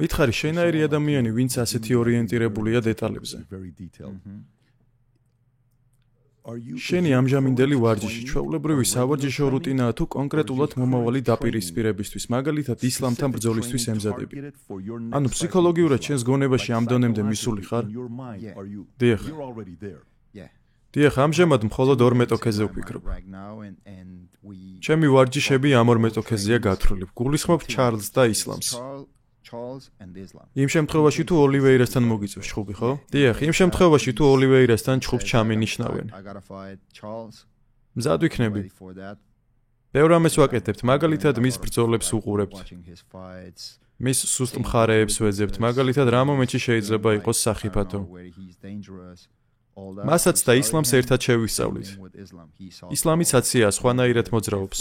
მითხარი შენაირი ადამიანი, ვინც ასეთი ორიენტირებულია დეტალებზე. შენი ამჟამინდელი ვარჯიში ჩვეულებრივი სავარჯიშო რუტინაა თუ კონკრეტულად მომავალი დაპირისპირებისთვის, მაგალითად ისლამთან ბრძოლისთვის ემზადები. ანუ ფსიქოლოგიურად შენს გონებაში ამ დონემდე მისული ხარ? დიახ. დიახ, ამჟამად მხოლოდ ორ მეტოქეზე ვფიქრობ. ჩემი ვარჯიშები ამ ორ მეტოქეზეა გათვლილი. გულისხმობ ჩარლზს და ისლამს. იმ შემთხვევაში თუ ოლივეირასთან მოგიწევს ჩხუბი, ხო? დიახ, იმ შემთხვევაში თუ ოლივეირასთან ჩხუბს ჩამენიშნავენ. მზად ვიქნები. ბევრ ამას ვაკეთებთ, მაგალითად მის ბრძოლებს უყურებთ. მის სუსტ მხარეებს ვეძებთ, მაგალითად რა მომენტში შეიძლება იყოს სახიფათო. მასაც და ისლამს ერთად შევისწავლით. ისლამი ცაცია, სხვანაირად მოძრაობს.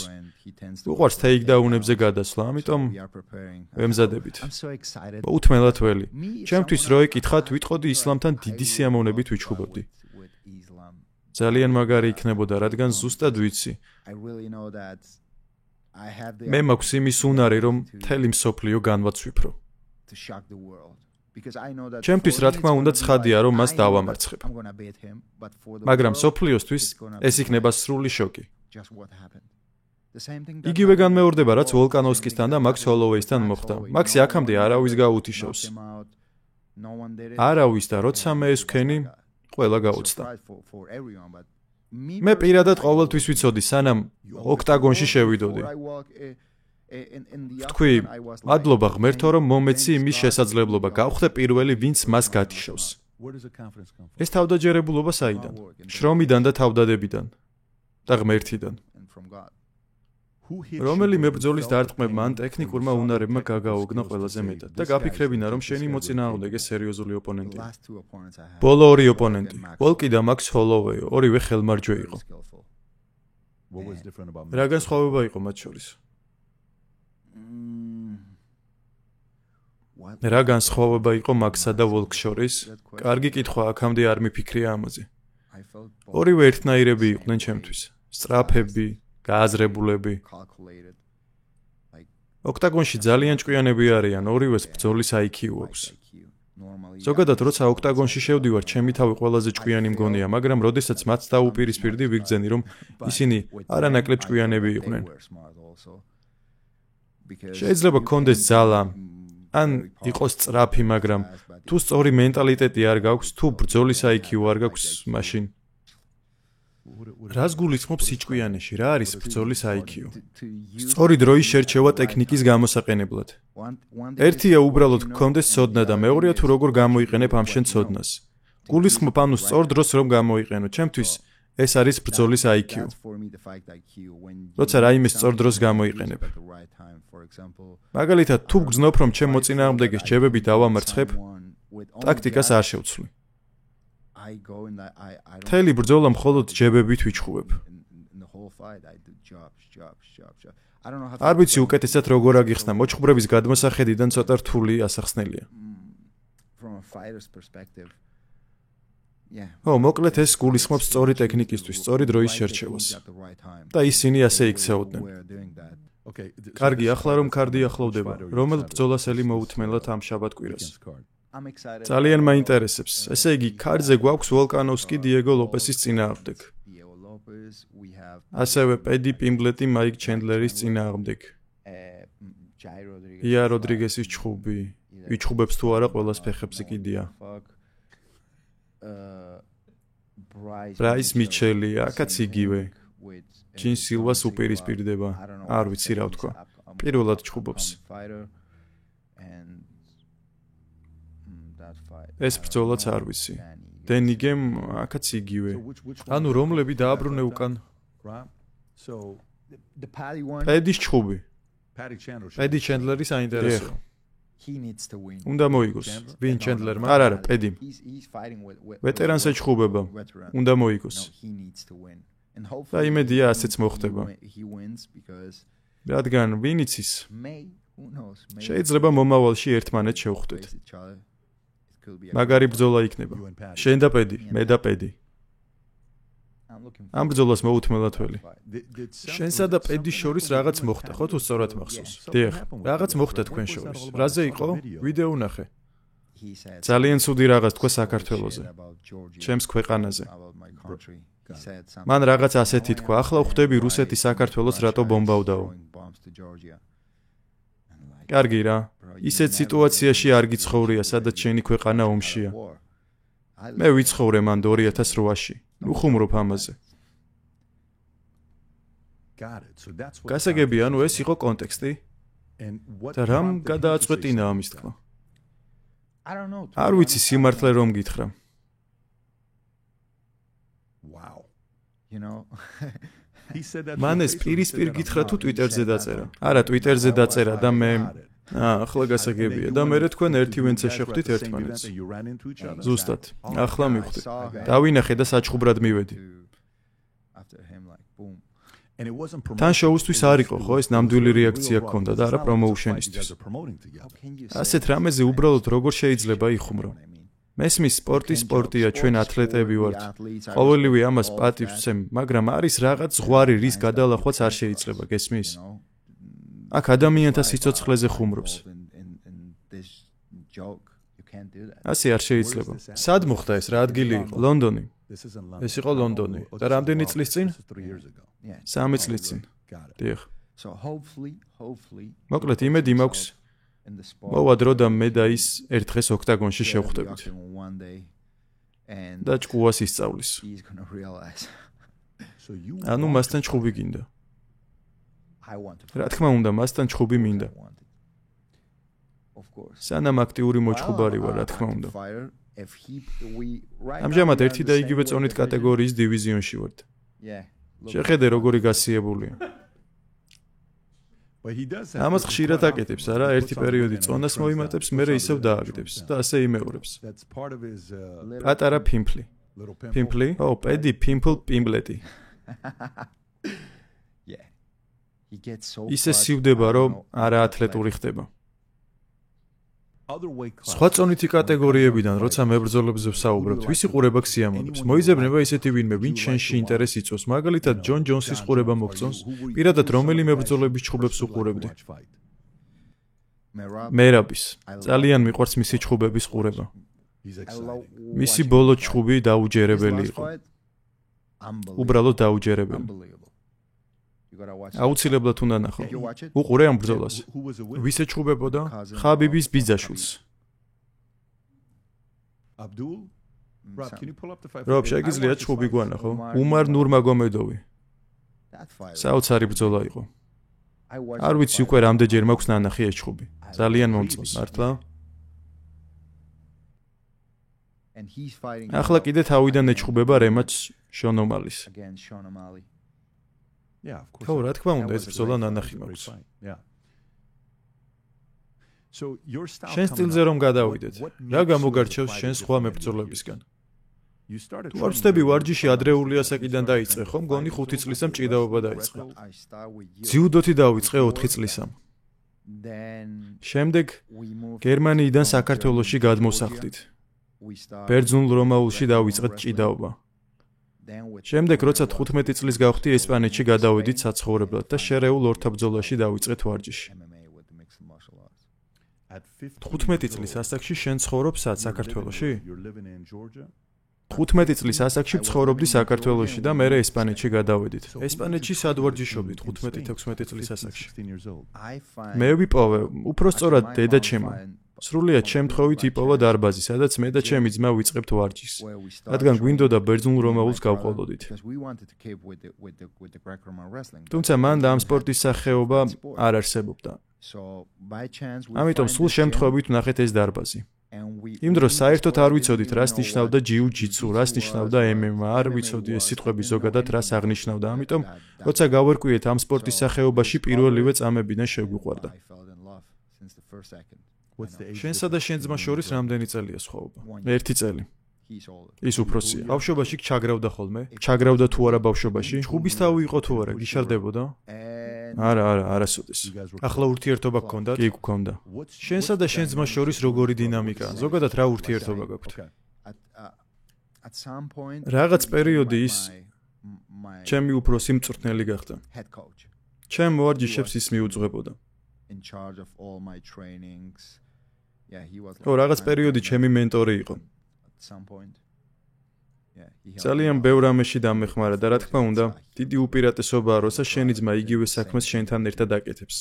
უყვარს თეიქდაუნებზე გადასვლა, ამიტომ ვემზადებით. უთმელად ველი. ჩემთვის რო ეკითხათ, ვიტყოდი ისლამთან დიდი სიამოვნებით ვიჩხუბებდი. ძალიან მაგარი იქნებოდა, რადგან ზუსტად ვიცი. მე მაქვს იმის უნარი, რომ მთელი მსოფლიო განვაცვიფრო. ჩემთვის რა თქმა უნდა ცხადია, რომ მას დავამარცხებ. მაგრამ მსოფლიოსთვის ეს იქნება სრული შოკი. იგივე განმეორდება, რაც ვოლკანოვსკისთან და მაქს ჰოლოვეისთან მოხდა. მაქსი აქამდე არავის გაუთიშავს. არავის და როცა მე ეს ვქენი, ყველა გაუცდა. მე პირადად ყოველთვის ვიცოდი, სანამ ოქტაგონში შევიდოდი. ვთქვი, მადლობა ღმერთო, რომ მომეცი იმის შესაძლებლობა, გავხდე პირველი, ვინც მას გათიშავს. ეს თავდაჯერებულობა საიდან? შრომიდან და თავდადებიდან და ღმერთიდან. რომელი მებრძოლის დარტყმებმა ან ტექნიკურმა უნარებმა გაგაოგნა ყველაზე მეტად და გაფიქრებინა, რომ შენი მოწინააღმდეგე სერიოზული ოპონენტია. ბოლო ორი ოპონენტი, ვოლკი და მაქს ჰოლოვეი, ორივე ხელმარჯვე იყო. რა განსხვავება იყო მათ შორის? რა განსხვავება იყო მაქსსა და ვოლკს შორის? კარგი კითხვა, აქამდე არ მიფიქრია ამაზე. ორივე ერთნაირები იყვნენ ჩემთვის. სწრაფები, გააზრებულები. ოქტაგონში ძალიან ჭკვიანები არიან, ორივეს ბრძოლის IQ აქვს. ზოგადად, როცა ოქტაგონში შევდივარ, ჩემი თავი ყველაზე ჭკვიანი მგონია, მაგრამ როდესაც მათ დაუპირისპირდი, ვიგრძენი, რომ ისინი არანაკლებ ჭკვიანები იყვნენ. შეიძლება გქონდეს ძალა, ან იყოს სწრაფი, მაგრამ თუ სწორი მენტალიტეტი არ გაქვს, თუ ბრძოლის IQ არ გაქვს, მაშინ რას გულისხმობს სიჭკვიანეში? რა არის ბრძოლის IQ? სწორი დროის შერჩევა ტექნიკის გამოსაყენებლად. ერთია უბრალოდ გქონდეს ცოდნა და მეორეა თუ როგორ გამოიყენებ ამ შენ ცოდნას. გულისხმობ ანუ სწორ დროს რომ გამოიყენო. ჩემთვის ეს არის ბრძოლის IQ. როცა რაიმე სწორ დროს გამოიყენებ. მაგალითად, თუ გძნობ, რომ ჩემ მოწინააღმდეგეს ჯებებით დავამარცხებ, ტაქტიკას არ შევცვლი. მთელი ბრძოლა მხოლოდ ჯებებით ვიჩხუბებ. არ ვიცი უკეთესად როგორ აგიხსნა, მოჩხუბრების გადმოსახედიდან ცოტა რთული ასახსნელია. მოკლედ ეს გულისხმობს სწორი ტექნიკისთვის, სწორი დროის შერჩევას. და ისინი ასე იქცეოდნენ. კარგი, ახლა რომ კარდი ახლოვდება, რომელ ბრძოლასელი მოუთმენლად ამ შაბათ-კვირას? ძალიან მაინტერესებს. ესე იგი, ქარდზე გვაქვს ვოლკანოვსკი დიეგო ლოპესის წინააღმდეგ. ასევე პედი პიმბლეტი მაიკ ჩენდლერის წინააღმდეგ. ია როდრიგესის ჩხუბი. ვიჩხუბებს თუ არა, ყველას ფეხებზე კიდია. ბრაის მიჩელი, აქაც იგივე. ჯინ სილვას უპირისპირდება. არ ვიცი რა ვთქვა. პირველად ჩხუბობს. ეს ბრძოლაც არ ვიცი. დენიგემ აქაც იგივე. ანუ რომლები დააბრუნე უკან? პედის ჩხუბი. პედი ჩენდლერი საინტერესოა. უნდა მოიგოს. ვინ ჩენდლერმა? არა, პედიმ. ვეტერანს ეჩხუბება. უნდა მოიგოს. და იმედია ასეც მოხდება. რადგან ვინ იცის? შეიძლება მომავალში ერთმანეთს შევხვდეთ. მაგარი ბრძოლა იქნება. შენ და პედი, მე და პედი. ამ ბრძოლას მოუთმელად ველი. შენსა და პედის შორის რაღაც მოხდა, ხო თუ სწორად მახსოვს? დიახ, რაღაც მოხდა თქვენ შორის. რაზე იყო? ვიდეო ნახე. ძალიან ცუდი რაღაც თქვა საქართველოზე. ჩემს ქვეყანაზე. მან რაღაც ასეთი თქვა, ახლა ხვდები რუსეთი საქართველოს რატო ბომბავდაო. კარგი რა, ისეთ სიტუაციაში არ გიცხოვრია, სადაც შენი ქვეყანა ომშია. მე ვიცხოვრე მან 2008-ში. ნუ ხუმრობ ამაზე. გასაგები, ანუ ეს იყო კონტექსტი? და რამ გადააწყვეტინა ამის თქვა? არ ვიცი სიმართლე რომ გითხრა. მან ეს პირისპირ გითხრა თუ ტვიტერზე დაწერა? არა, ტვიტერზე დაწერა და მე ახლა გასაგებია და მე თქვენ ერთი ვენცე შეხვდით ერთმანეთს. ზუსტად. ახლა მივხვდით. დავინახე და საჩხუბრად მივედი. თან შოუსთვის არ იყო, ხო, ეს ნამდვილი რეაქცია გქონდა და არა პრომოუშენისთვის. ასეთ რამეზე უბრალოდ როგორ შეიძლება იხუმრო? მესმის სპორტია, ჩვენ ათლეტები ვართ. ყოველივე ამას პატივს ვცემ, მაგრამ არის რაღაც ზღვარი, რის გადალახვაც არ შეიძლება, გესმის? აქ ადამიანთა სიცოცხლეზე ხუმრობს. ასე არ შეიძლება. სად მოხდა ეს? რა ადგილი იყო? ლონდონი. ეს იყო ლონდონი. და რამდენი წლის წინ? 3 წლის წინ. დიახ. მოკლედ იმედი მაქვს მოვა დრო და მე და ის ერთ დღეს ოქტაგონში შევხვდებით. და ჭკუას ისწავლის. ანუ მასთან ჭხუბი გინდა. რა თქმა უნდა, მასთან ჭხუბი მინდა. სანამ აქტიური მოჭხუბარი ვარ, რა თქმა უნდა. ამჟამად ერთი და იგივე წონით კატეგორიის დივიზიონში ვართ. შეხედე როგორი გასიებულია. ამას ხშირად აკეთებს, არა? ერთი პერიოდი წონას მოიმატებს, მერე ისევ დააგდებს და ასე იმეორებს. პატარა ფიმფლი. ფიმფლი? ო, პედი, ფიმფლ, პიმბლეტი. ისე სივდება, რომ არა ათლეტური ხდება. სხვა წონითი კატეგორიებიდან, როცა მებრძოლებზე ვსაუბრობთ, ვისი ყურება გსიამოვნებს? მოიძებნება ისეთი ვინმე, ვინც შენში ინტერესს იწვევს. მაგალითად, ჯონ ჯონსის ყურება მოგწონს, პირადად რომელი მებრძოლების ჭხუბებს უყურებდი? მერაბის. ძალიან მიყვარს მისი ჭხუბების ყურება. მისი ბოლო ჭხუბი დაუჯერებელი იყო. უბრალოდ დაუჯერებელი. აუცილებლად უნდა ნახო. უყურე ამ ბრძოლას. ვის ეჭხუბებოდა? ხაბიბის ბიძაშვილს. რობ, შეგიძლიათ ჭხუბი გვანახო? უმარ ნურმაგომედოვი. საოცარი ბრძოლა იყო. არ ვიცი უკვე რამდენჯერ მაქვს ნანახი ეს ჭხუბი. ძალიან მომწონს, მართლა? ახლა კიდე თავიდან ეჭხუბება რემატჩ შონ ომალის. ხო, რა თქმა უნდა, ეს ბრძოლა ნანახი მაქვს. შენ სტილზე რომ გადავიდეთ, რა გამოგარჩევს შენ სხვა მებრძოლებისგან? თუ არ ვწდები ვარჯიში ადრეული ასაკიდან დაიწყე, ხო? მგონი 5 წლისამ ჭიდაობა დაიწყე. ძიუდოთი დავიწყე 4 წლისამ. შემდეგ გერმანიიდან საქართველოში გადმოსახლდით. ბერძნულ რომაულში დავიწყეთ ჭიდაობა. შემდეგ როცა 15 წლის გავხდი ესპანეთში გადავედით საცხოვრებლად და შერეულ ორთაბრძოლაში დავიწყეთ ვარჯიში. 15 წლის ასაკში შენ ცხოვრობ სად საქართველოში? 15 წლის ასაკში ცხოვრობდი საქართველოში და მერე ესპანეთში გადავედით. ესპანეთში სად ვარჯიშობდით 15-16 წლის ასაკში? მე ვიპოვე, უფრო სწორად დედაჩემო. სრულიად შემთხვევით იპოვა დარბაზი, სადაც მე და ჩემი ძმა ვიწყებთ ვარჯიშს. რადგან გვინდოდა ბერძნულ რომაულს გავყოლოდით. თუმცა მან და ამ სპორტის სახეობა არ არსებობდა. ამიტომ სულ შემთხვევით ვნახეთ ეს დარბაზი. იმ დროს საერთოდ არ ვიცოდით, რას ნიშნავდა ჯიუ-ჯიტსუ, რას ნიშნავდა MMA, არ ვიცოდი ეს სიტყვები ზოგადად რას აღნიშნავდა. ამიტომ, როცა გავარკვიეთ ამ სპორტის სახეობაში, პირველივე წამებიდან შეგვიყვარდა. შენსა და შენ ძმას შორის რამდენი წელია სხვაობა? 1 წელი. ის უფროსია. ბავშვობაში ჩაგრავდა ხოლმე? ჩაგრავდა თუ არა ბავშვობაში? ჭხუბის თავი იყო თუ არა? გიშალდებოდა? არა, არასოდეს. ახლა ურთიერთობა გქონდათ? კი, გქონდა. შენსა და შენ ძმას შორის როგორი დინამიკაა? ზოგადად რა ურთიერთობა გაქვთ? რაღაც პერიოდი ის ჩემი უფროსი მწვრთნელი გახდა. ჩემ მოარჯიშებს ის მიუძღვებოდა. რაღაც პერიოდი ჩემი მენტორი იყო. ძალიან ბევრ ამაში დამეხმარა და რა თქმა უნდა, დიდი უპირატესობაა, როცა შენი ძმა იგივე საქმეს შენთან ერთად აკეთებს.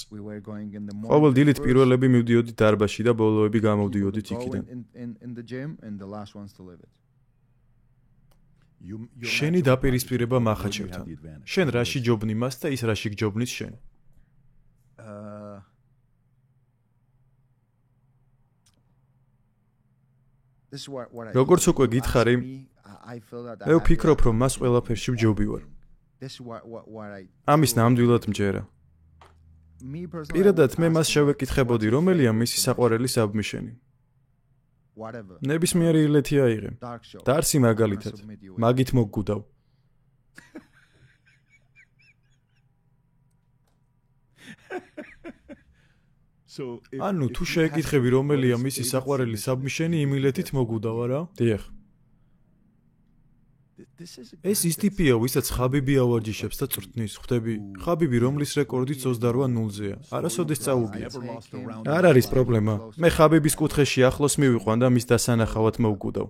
ყოველ დილით პირველები მივდიოდით დარბაზში და ბოლოები გამოვდიოდით იქიდან. შენი დაპირისპირება მახაჩევთან. შენ რაში ჯობნი მას და ის რაში გჯობნის შენ. როგორც უკვე გითხარი, მე ვფიქრობ, რომ მას ყველაფერში ვჯობი ვარ. ამის ნამდვილად მჯერა. პირადად მე მას შევეკითხებოდი, რომელია მისი საყვარელი საბმიშენი. ნებისმიერი ილეთი აიღე. დარსი მაგალითად, მაგით მოგგუდავ. ანუ თუ შეეკითხები, რომელია მისი საყვარელი საბმიშენი, იმ ილეთით მოგუდავ, არა? დიახ. ეს ის ტიპია, ვისაც ხაბიბი ავარჯიშებს და წვრთნის, ხვდები, ხაბიბი, რომლის რეკორდი 28-0-ზეა. არასოდეს წაუგია. არ არის პრობლემა. მე ხაბიბის კუთხეში ახლოს მივიყვან და მის დასანახავად მოვგუდავ.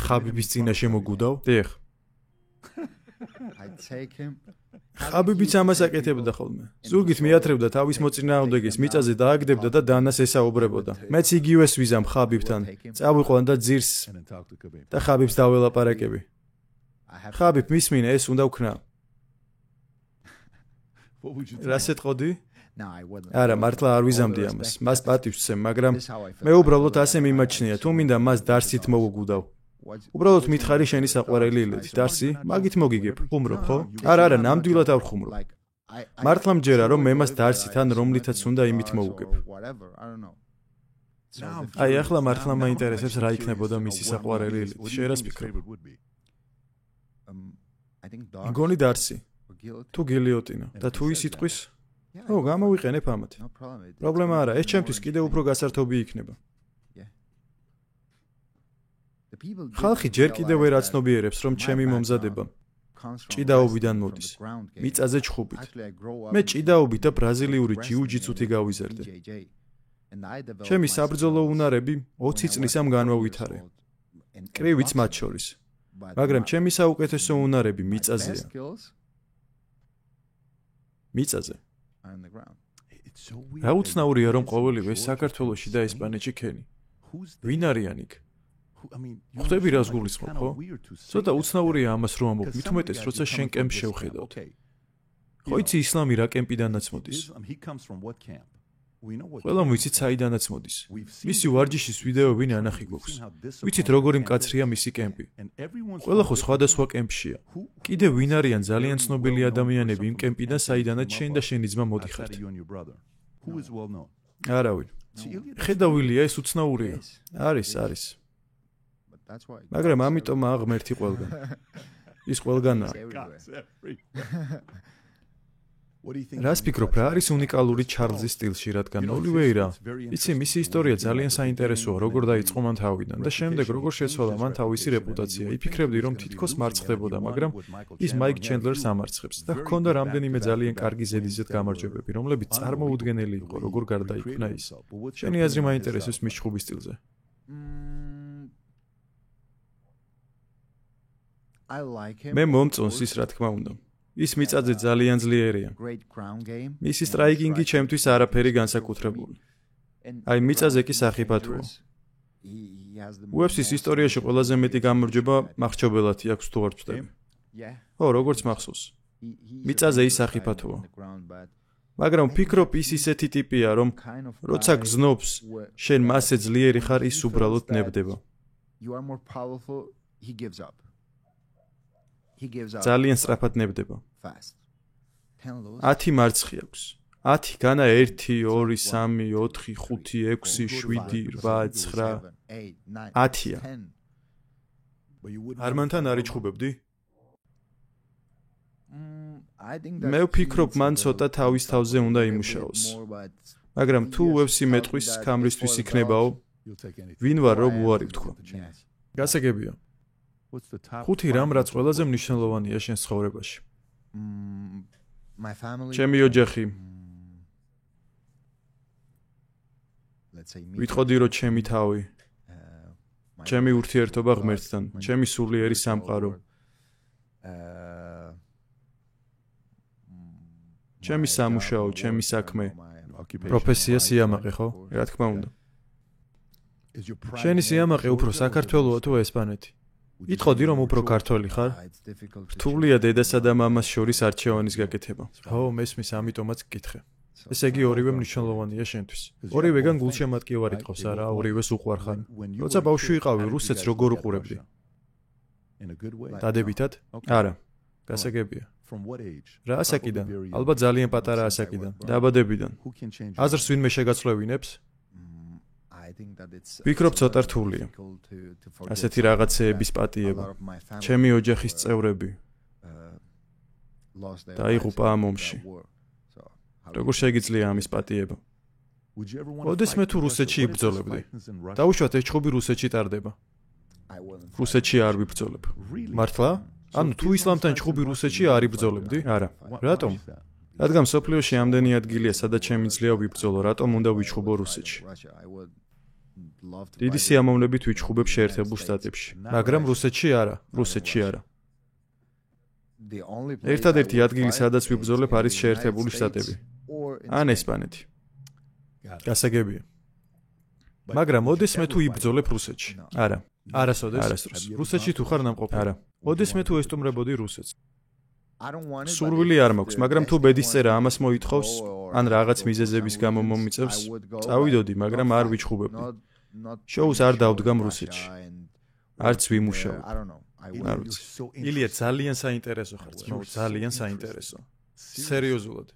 ხაბიბის წინაშე მოგუდავ? დიახ. ხაბიბიც ამას აკეთებდა ხოლმე. ზურგით მიათრევდა თავის მოწინააღმდეგეს მიწაზე დააგდებდა და დანას ესაუბრებოდა. მეც იგივეს ვიზამ ხაბიბთან. წავიყვან და ძირს და ხაბიბს დაველაპარაკები. ხაბიბ მისმინე, ეს უნდა ვქნა. რას ეთყოდი? არა, მართლა არ ვიზამდი ამას. მას პატივს ვცემ, მაგრამ მე უბრალოდ ასე მიმაჩნია, თუ მინდა მას დარსით მოვუგუდავ. უბრალოდ მითხარი შენი საყვარელი ილეთი, დარსი, მაგით მოგიგებ. ხუმრობ, ხო? არა, ნამდვილად არ ხუმრობ. მართლა მჯერა, რომ მე მას დარსით ან რომლითაც უნდა იმით მოვუგებ. აი, ახლა მართლა მაინტერესებს რა იქნებოდა მისი საყვარელი ილეთი. შენ რას ფიქრობ? მგონი დარსი. თუ გილიოტინა და თუ ის იტყვის, ო, გამოვიყენებ ამათ. პრობლემა არა, ეს ჩემთვის კიდევ უფრო გასართობი იქნება. ხალხი ჯერ კიდევ ვერ აცნობიერებს, რომ ჩემი მომზადება ჭიდაობიდან მოდის. მიწაზე ჩხუბით. მე ჭიდაობით და ბრაზილიური ჯიუ-ჯიცუთი გავიზარდე. ჩემი საბრძოლო უნარები 20 წლის ამ განვავითარე. კრივიც მათ შორის. მაგრამ ჩემი საუკეთესო უნარები მიწაზეა. მიწაზე. რა უცნაურია, რომ ყოველივე საქართველოში და ესპანეთში ქენი. ვინ არიან იქ? ხვდები რას გულისხმობ, ხო? ცოტა უცნაურია ამას რომ ამბობ, მით უმეტეს, როცა შენ კემპს შევხედავთ. ხო იცი ისლამი რა კემპიდანაც მოდის? ყველამ ვიცით საიდანაც მოდის. მისი ვარჯიშის ვიდეოები ნანახი გვაქვს. ვიცით როგორი მკაცრია მისი კემპი. ყველა ხო სხვადასხვა კემპშია. კიდევ ვინ არიან ძალიან ცნობილი ადამიანები იმ კემპიდან, საიდანაც შენ და შენი ძმა მოდიხართ? არავინ. ხედავ ილია, ეს უცნაურია. არის. მაგრამ ამიტომაა ღმერთი ყველგან. ის ყველგანაა. რას ფიქრობ, რა არის უნიკალური ჩარლზის სტილში, რადგან ოლივეირა, იცი, მისი ისტორია ძალიან საინტერესოა, როგორ დაიწყო მან თავიდან და შემდეგ როგორ შეცვალა მან თავისი რეპუტაცია. იფიქრებდი, რომ თითქოს მარცხდებოდა, მაგრამ ის მაიკ ჩენდლერს ამარცხებს და ჰქონდა რამდენიმე ძალიან კარგი ზედიზედ გამარჯვებები, რომლებიც წარმოუდგენელი იყო, როგორ გარდაიქმნა ის. შენი აზრი მაინტერესებს მის ჩხუბის სტილზე. მე მომწონს ის, რა თქმა უნდა. ის მიწაზე ძალიან ძლიერია. მისი სტრაიკინგი ჩემთვის არაფერი განსაკუთრებული. აი, მიწაზე კი სახიფათოა. UFC-ის ისტორიაში ყველაზე მეტი გამარჯვება მახრჩობელათი აქვს თუ არ ვწდები. ო, როგორც მახსოვს. მიწაზე ის სახიფათოა. მაგრამ ვფიქრობ, ის ისეთი ტიპია, რომ როცა გზნობს, შენ მასე ძლიერი ხარ, ის უბრალოდ ნებდება. ძალიან სწრაფად ნებდება. 10 მარცხი აქვს. 10 განა 1, 2, 3, 4, 5, 6, 7, 8, 9, 10-ია. არმანთან არ იჩხუბებდი? მე ვფიქრობ, მან ცოტა თავის თავზე უნდა იმუშაოს. მაგრამ თუ UFC მეტყვის კამრისთვის იქნებაო, ვინ ვარ რომ უარი ვთქვა. გასაგებია. ხუთი რამ რაც ყველაზე მნიშვნელოვანია შენ ცხოვრებაში? ჩემი ოჯახი. ვიტყოდი რომ ჩემი თავი, ჩემი ურთიერთობა ღმერთთან, ჩემი სულიერი სამყარო, ჩემი სამუშაო, ჩემი საქმე, პროფესია, სიამაყე, ხო? რა თქმა უნდა. შენი სიამაყე უფრო საქართველოა თუ ესპანეთი? იტყოდი რომ უფრო ქართველი ხარ? რთულია დედასა და მამას შორის არჩევანის გაკეთება. ხო, მესმის, ამიტომაც გკითხე. ესე იგი ორივე მნიშვნელოვანია შენთვის. ორივეგან გულშემატკივარი ყავს არა, ორივეს უყვარ ხარ. როცა ბავშვი ვიყავი, რუსეთს როგორ უყურებდი? დადებითად? არა. გასაგებია. რა ასაკიდან? ალბათ ძალიან პატარა ასაკიდან, დაბადებიდან. აზრს ვინმე შეგაცვლევინებს? ვფიქრობ ცოტა რთულია. ასეთი რაღაცეების პატიება. ჩემი ოჯახის წევრები დაიღუპა ამ ომში. როგორ შეგიძლია ამის პატიება? ოდესმე თუ რუსეთში იბრძოლებდი. დაუშვათ ეს ჩხუბი რუსეთში ტარდება. რუსეთში არ ვიბრძოლებ. მართლა? ანუ თუ ისლამთან ჩხუბი რუსეთში არ იბრძოლებდი? არა. რატომ? რადგან სოფლიოში ამდენი ადგილია, სადაც შემიძლია ვიბრძოლო, რატომ უნდა ვიჩხუბო რუსეთში? დიდი სიამოვნებით ვიჩხუბებ შეერთებულ შტატებში, მაგრამ რუსეთში არა, რუსეთში არა. ერთადერთი ადგილი, სადაც ვიბრძოლებ, არის შეერთებული შტატები. ან ესპანეთი. გასაგებია. მაგრამ ოდესმე თუ იბრძოლებ რუსეთში? არა. არასოდეს. რუსეთში თუ ხარ ნამყოფი? არა. ოდესმე თუ ესტუმრებოდი რუსეთს? სურვილი არ მაქვს, მაგრამ თუ ბედისწერა ამას მოითხოვს, ან რაღაც მიზეზების გამო მომიწევს, წავიდოდი, მაგრამ არ ვიჩხუბებდი. შოუს არ დავდგამ რუსეთში. არც ვიმუშაობ. არ ვიცი. ილია ძალიან საინტერესო ხარ, ძალიან საინტერესო. სერიოზულად.